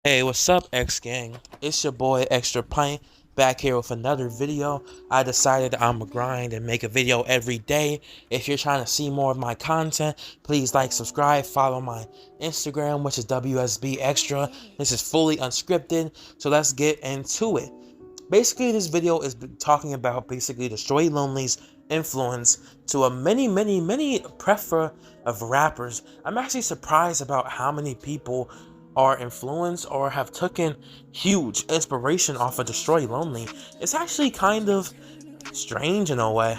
Hey, what's up, X Gang? It's your boy Extra Pint back here with another video. I decided I'ma grind and make a video every day. If you're trying to see more of my content, please like, subscribe, follow my Instagram, which is WSB Extra. This is fully unscripted, so let's get into it. Basically, this video is talking about basically Destroy Lonely's influence to a many plethora of rappers. I'm actually surprised about how many people are influenced or have taken huge inspiration off of Destroy Lonely. It's actually kind of strange in a way.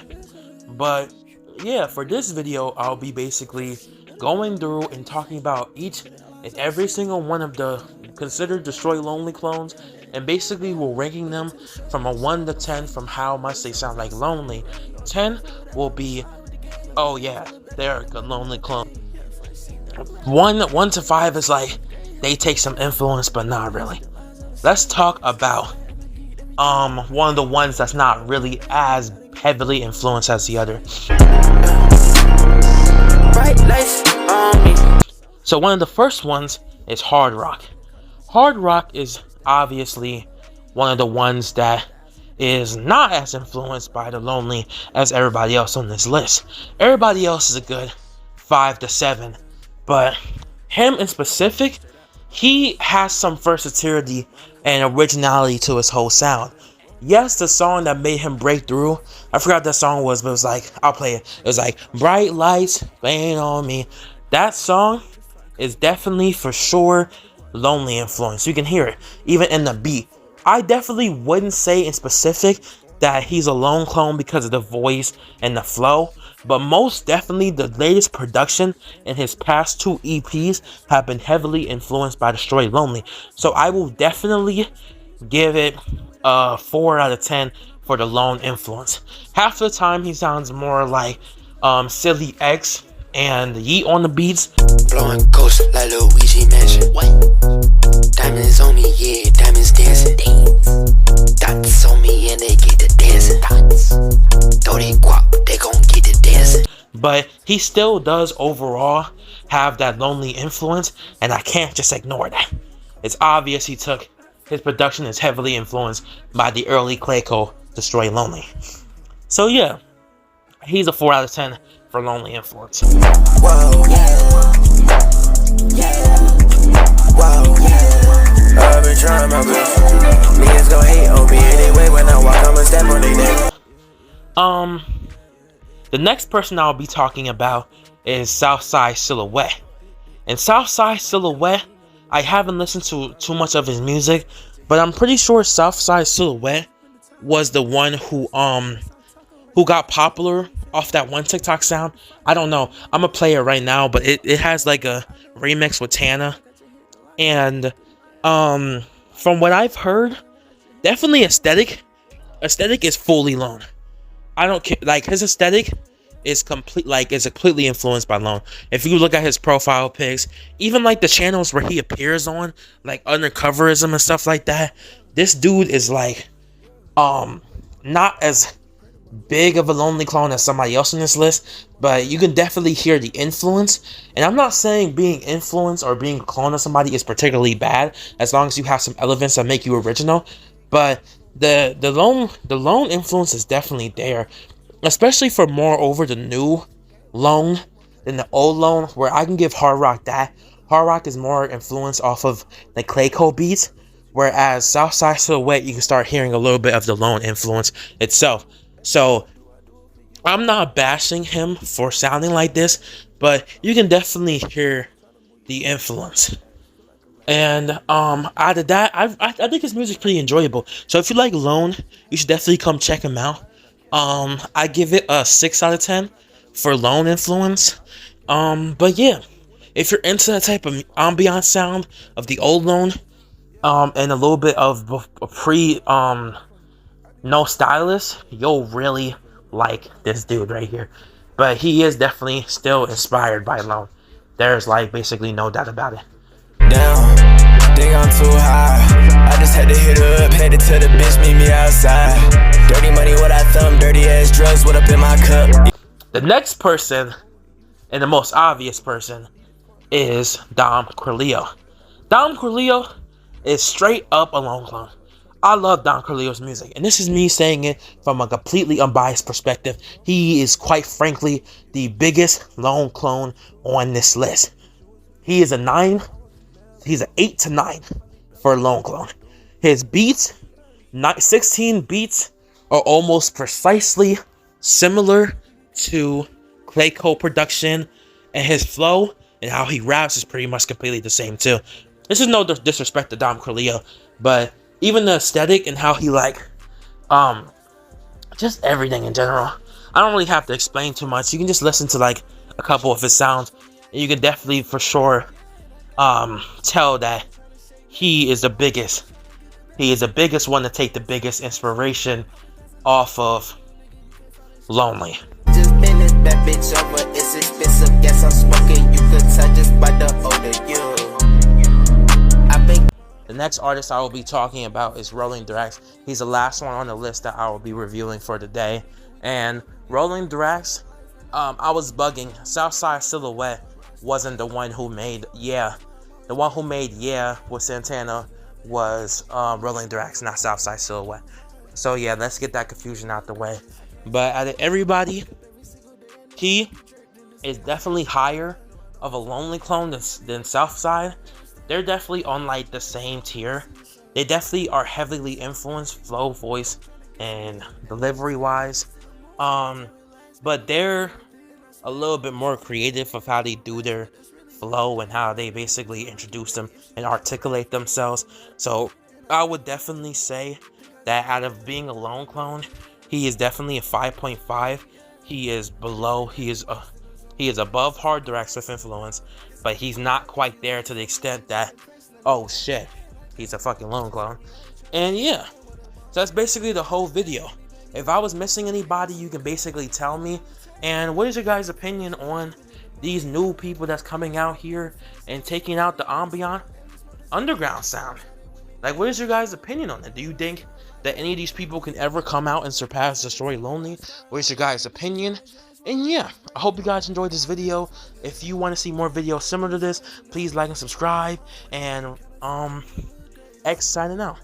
But yeah, for this video, I'll be basically going through and talking about each and every single one of the considered Destroy Lonely clones, and basically we're ranking them from a 1 to 10 from how much they sound like Lonely. 10 will be, oh yeah, they're a Lonely clone. 1 to 5 is like, they take some influence, but not really. Let's talk about one of the ones that's not really as heavily influenced as the other. So one of the first ones is Hard Rock. Hard Rock is obviously one of the ones that is not as influenced by the Lonely as everybody else on this list. Everybody else is a good 5 to 7, but him in specific, he has some versatility and originality to his whole sound. Yes, the song that made him break through, I forgot what that song was, but it was like, I'll play it. It was like, Bright Lights Playing on Me. That song is definitely for sure Lonely influence. You can hear it, even in the beat. I definitely wouldn't say in specific that he's a lone clone because of the voice and the flow, but most definitely the latest production in his past 2 EPs have been heavily influenced by Destroy Lonely. So I will definitely give it a 4 out of 10 for the lone influence. Half the time he sounds more like Silly X and Yeet on the beats. Blowing ghosts like Luigi Mansion. What? Diamonds on me, yeah, diamonds dancing. Dots on me and they get the dancing. Throw they guap, they gon' get the dancing. But he still does overall have that Lonely influence, and I can't just ignore that. It's obvious his production is heavily influenced by the early Clayco Destroy Lonely. So yeah, he's a 4 out of 10 for Lonely influence. Whoa, yeah. Yeah. Whoa, yeah. I've been trying my best. Niggas gon' hate on me anyway. When I walk, I'ma step on their neck. The next person I'll be talking about is Southside Silhouette. And Southside Silhouette, I haven't listened to too much of his music, but I'm pretty sure Southside Silhouette was the one who got popular off that one TikTok sound. I don't know. I'm gonna play it right now, but it has like a remix with Tana. And from what I've heard, definitely aesthetic is fully Lone. I don't care, like his aesthetic is completely influenced by Lone. If you look at his profile pics, even like the channels where he appears on, like Undercoverism and stuff like that, this dude is like not as big of a Lonely clone as somebody else on this list, but you can definitely hear the influence. And I'm not saying being influenced or being a clone of somebody is particularly bad, as long as you have some elements that make you original. But the lone influence is definitely there, especially for moreover the new Lone than the old Lone, where I can give Hard Rock that. Hard Rock is more influenced off of the Clayco beats, whereas Southside Silhouette, you can start hearing a little bit of the Lone influence itself. So I'm not bashing him for sounding like this, but you can definitely hear the influence. And out of that, I think his music's pretty enjoyable. So if you like Lone, you should definitely come check him out. I give it a 6 out of 10 for Lone influence. But yeah, if you're into that type of ambient sound of the old Lone, and a little bit of pre No Stylist, you'll really like this dude right here. But he is definitely still inspired by Lone. There's like basically no doubt about it. Down, think I'm too high. I just had to hit her up, headed to the bitch, meet me outside. Dirty money, what I thumb, dirty ass drugs, what up in my cup. The next person, and the most obvious person, is Dom Corleone. Dom Corleone, is straight up a lone clone. I love Don Corleo's music, and this is me saying it from a completely unbiased perspective. He is, quite frankly, the biggest lone clone on this list. He is a 9. He's an 8 to 9 for a lone clone. His beats, 16 beats, are almost precisely similar to Clayco production, and his flow and how he raps is pretty much completely the same too. This is no disrespect to Don Corleo, but even the aesthetic and how he just everything in general. I don't really have to explain too much. You can just listen to like a couple of his sounds, and you can definitely for sure tell that he is the biggest. He is the biggest one to take the biggest inspiration off of Lonely. Just been it, that bitch over, it's expensive. Guess I'm smoking, you could tell just by the odor, you. The next artist I will be talking about is Rolling Drax. He's the last one on the list that I will be reviewing for today. And Rolling Drax, I was bugging. Southside Silhouette wasn't the one who made Yeah. The one who made Yeah with Santana was Rolling Drax, not Southside Silhouette. So yeah, let's get that confusion out the way. But out of everybody, he is definitely higher of a Lonely clone than Southside. They're definitely on like the same tier. They definitely are heavily influenced flow, voice, and delivery wise. But they're a little bit more creative of how they do their flow and how they basically introduce them and articulate themselves. So I would definitely say that out of being a lone clone, he is definitely a 5.5. He is above Hard Drax with influence, but he's not quite there to the extent that, oh shit, he's a fucking lone clone. And yeah, so that's basically the whole video. If I was missing anybody, you can basically tell me. And what is your guys' opinion on these new people that's coming out here and taking out the ambient underground sound? Like, what is your guys' opinion on it? Do you think that any of these people can ever come out and surpass Destroy Lonely? What is your guys' opinion? And yeah, I hope you guys enjoyed this video. If you want to see more videos similar to this, please like and subscribe. And X signing out.